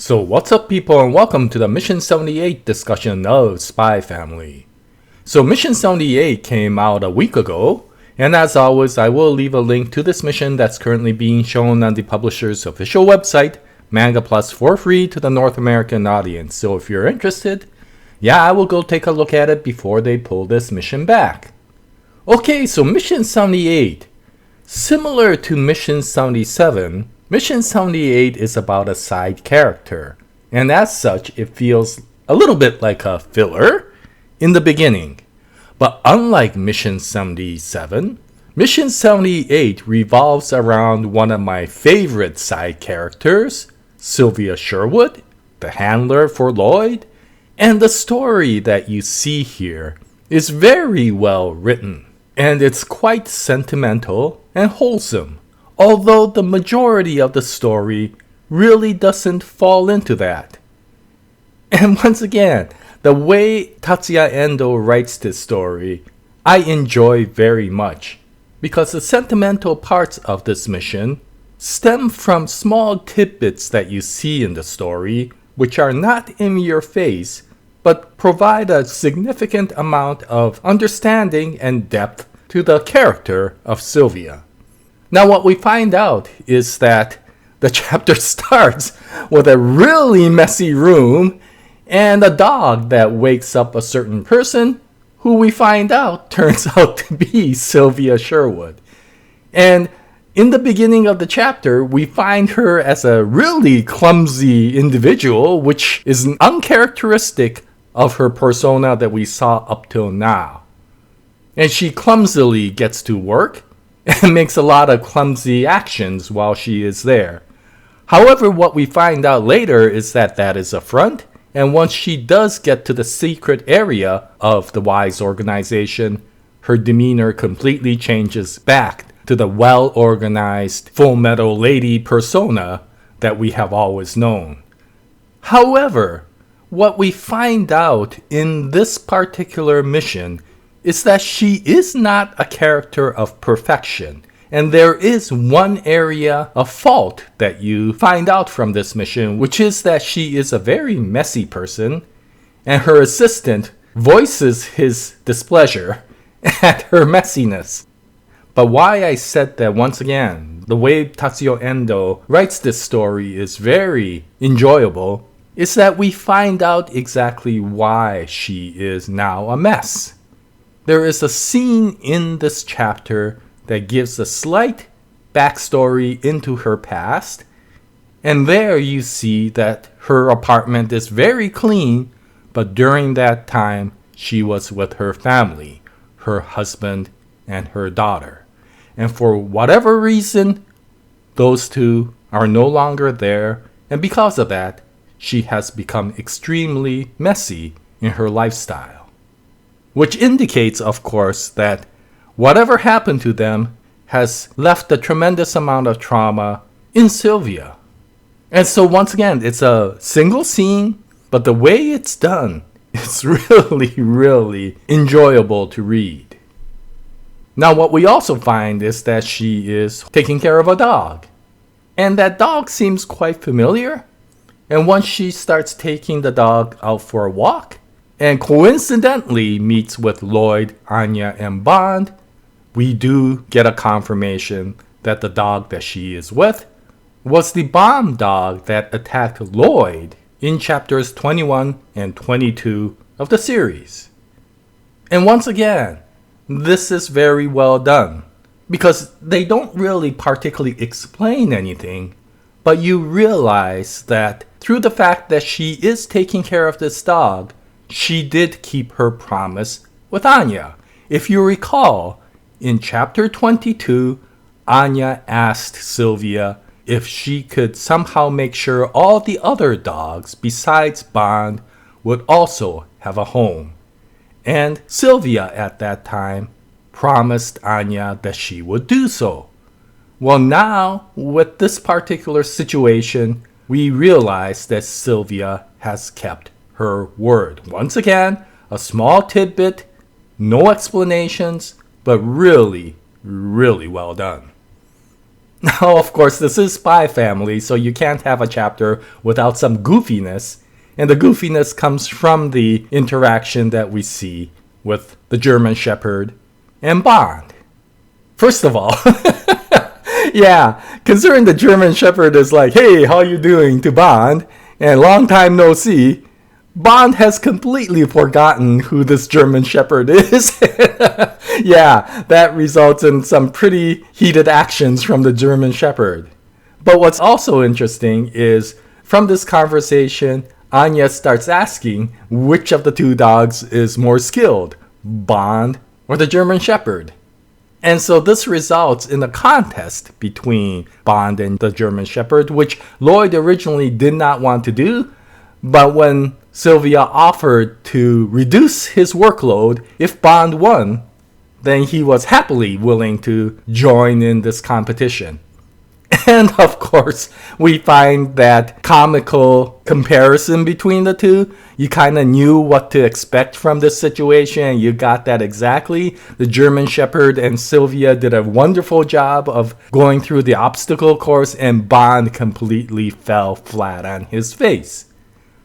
So what's up people, and welcome to the Mission 78 discussion of Spy Family. So Mission 78 came out a week ago, and as always I will leave a link to this mission that's currently being shown on the publisher's official website, Manga Plus, for free to the North American audience. So if you're interested, I will go take a look at it before they pull this mission back. Okay, so Mission 78. Similar to Mission 77, Mission 78 is about a side character, and as such it feels a little bit like a filler in the beginning. But unlike Mission 77, Mission 78 revolves around one of my favorite side characters, Sylvia Sherwood, the handler for Lloyd, and the story that you see here is very well written, and it's quite sentimental and wholesome. Although the majority of the story really doesn't fall into that. And once again, the way Tatsuya Endo writes this story, I enjoy very much, because the sentimental parts of this mission stem from small tidbits that you see in the story, which are not in your face, but provide a significant amount of understanding and depth to the character of Sylvia. Now what we find out is that the chapter starts with a really messy room and a dog that wakes up a certain person who we find out turns out to be Sylvia Sherwood. And in the beginning of the chapter, we find her as a really clumsy individual, which is uncharacteristic of her persona that we saw up till now. And she clumsily gets to work and makes a lot of clumsy actions while she is there. However, what we find out later is that that is a front, and once she does get to the secret area of the WISE organization, her demeanor completely changes back to the well-organized Full Metal Lady persona that we have always known. However, what we find out in this particular mission is that she is not a character of perfection, and there is one area of fault that you find out from this mission, which is that she is a very messy person, and her assistant voices his displeasure at her messiness. But why I said that once again, the way Tatsuya Endo writes this story is very enjoyable, is that we find out exactly why she is now a mess. There is a scene in this chapter that gives a slight backstory into her past, and there you see that her apartment is very clean, but during that time she was with her family, her husband and her daughter. And for whatever reason, those two are no longer there, and because of that, she has become extremely messy in her lifestyle. Which indicates, of course, that whatever happened to them has left a tremendous amount of trauma in Sylvia. And so once again, it's a single scene, but the way it's done is really enjoyable to read. Now what we also find is that she is taking care of a dog. And that dog seems quite familiar. And once she starts taking the dog out for a walk, and coincidentally meets with Lloyd, Anya, and Bond, we do get a confirmation that the dog that she is with was the bomb dog that attacked Lloyd in chapters 21 and 22 of the series. And once again, this is very well done, because they don't really particularly explain anything, but you realize that through the fact that she is taking care of this dog, she did keep her promise with Anya. If you recall, in chapter 22, Anya asked Sylvia if she could somehow make sure all the other dogs besides Bond would also have a home. And Sylvia at that time promised Anya that she would do so. Well, now, with this particular situation, we realize that Sylvia has kept her word. Once again, a small tidbit, no explanations, but really well done. Now, of course, this is Spy Family, so you can't have a chapter without some goofiness. And the goofiness comes from the interaction that we see with the German Shepherd and Bond. First of all, yeah, considering the German Shepherd is like, hey, how you doing to Bond, and long time no see, Bond has completely forgotten who this German Shepherd is. Yeah, that results in some pretty heated actions from the German Shepherd. But what's also interesting is, from this conversation, Anya starts asking which of the two dogs is more skilled, Bond or the German Shepherd. And so this results in a contest between Bond and the German Shepherd, which Lloyd originally did not want to do. But when Sylvia offered to reduce his workload if Bond won, then he was happily willing to join in this competition. And of course, we find that comical comparison between the two. You kind of knew what to expect from this situation, and you got that exactly. The German Shepherd and Sylvia did a wonderful job of going through the obstacle course, and Bond completely fell flat on his face.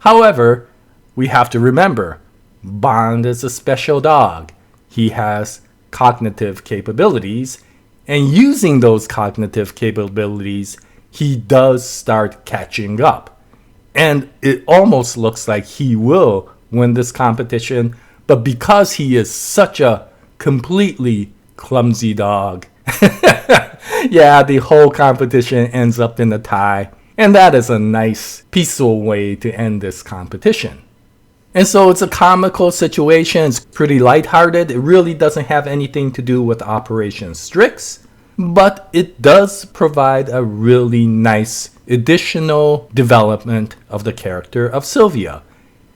However, we have to remember, Bond is a special dog. He has cognitive capabilities, and using those cognitive capabilities, he does start catching up. And it almost looks like he will win this competition, but because he is such a completely clumsy dog, yeah, the whole competition ends up in a tie. And that is a nice, peaceful way to end this competition. And so it's a comical situation. It's pretty lighthearted. It really doesn't have anything to do with Operation Strix, but it does provide a really nice additional development of the character of Sylvia.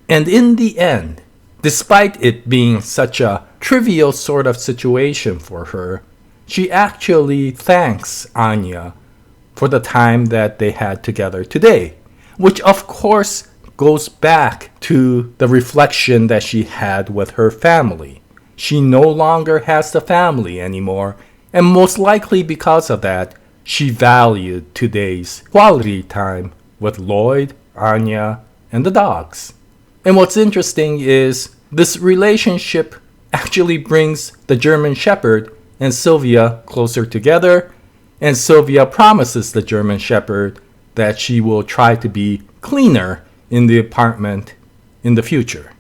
And in the end, despite it being such a trivial sort of situation for her, she actually thanks Anya for the time that they had together today, which of course goes back to the reflection that she had with her family. She no longer has the family anymore, and most likely because of that, she valued today's quality time with Lloyd, Anya, and the dogs. And what's interesting is this relationship actually brings the German Shepherd and Sylvia closer together, and Sylvia promises the German Shepherd that she will try to be cleaner in the apartment in the future.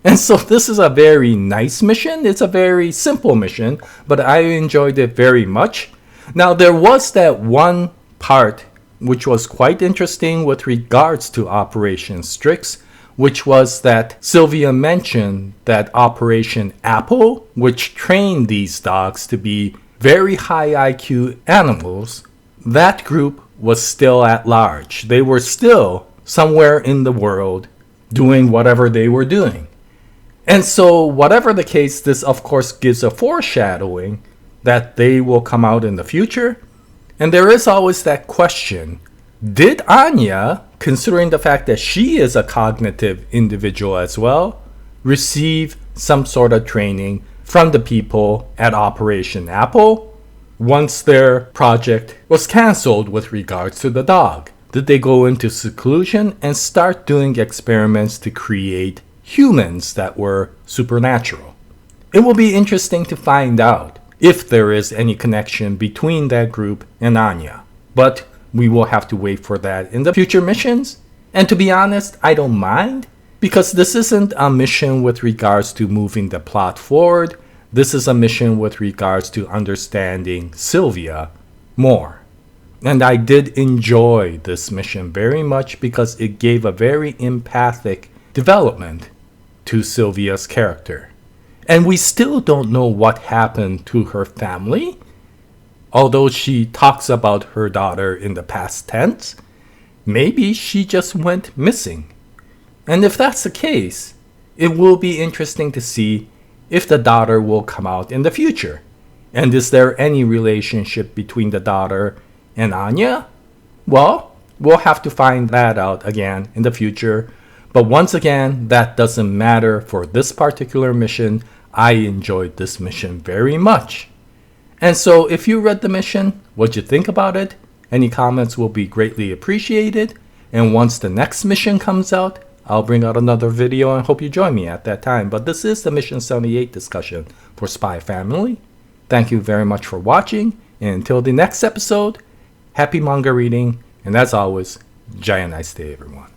And so this is a very nice mission. It's a very simple mission, but I enjoyed it very much. Now, there was that one part which was quite interesting with regards to Operation Strix, which was that Sylvia mentioned that Operation Apple, which trained these dogs to be very high IQ animals, that group was still at large. They were still somewhere in the world doing whatever they were doing. And so whatever the case, this of course gives a foreshadowing that they will come out in the future. And there is always that question, did Anya, considering the fact that she is a cognitive individual as well, receive some sort of training from the people at Operation Apple once their project was canceled with regards to the dog? Did they go into seclusion and start doing experiments to create humans that were supernatural? It will be interesting to find out if there is any connection between that group and Anya. But we will have to wait for that in the future missions. And to be honest, I don't mind, because this isn't a mission with regards to moving the plot forward. This is a mission with regards to understanding Sylvia more. And I did enjoy this mission very much because it gave a very empathic development to Sylvia's character. And we still don't know what happened to her family. Although she talks about her daughter in the past tense, maybe she just went missing. And if that's the case, it will be interesting to see if the daughter will come out in the future. And is there any relationship between the daughter and Anya? Well, we'll have to find that out again in the future. But once again, that doesn't matter for this particular mission. I enjoyed this mission very much. And so if you read the mission, what'd you think about it? Any comments will be greatly appreciated. And once the next mission comes out, I'll bring out another video and hope you join me at that time. But this is the Mission 78 discussion for Spy Family. Thank you very much for watching. And until the next episode, happy manga reading. And as always, Jaya, nice day, everyone.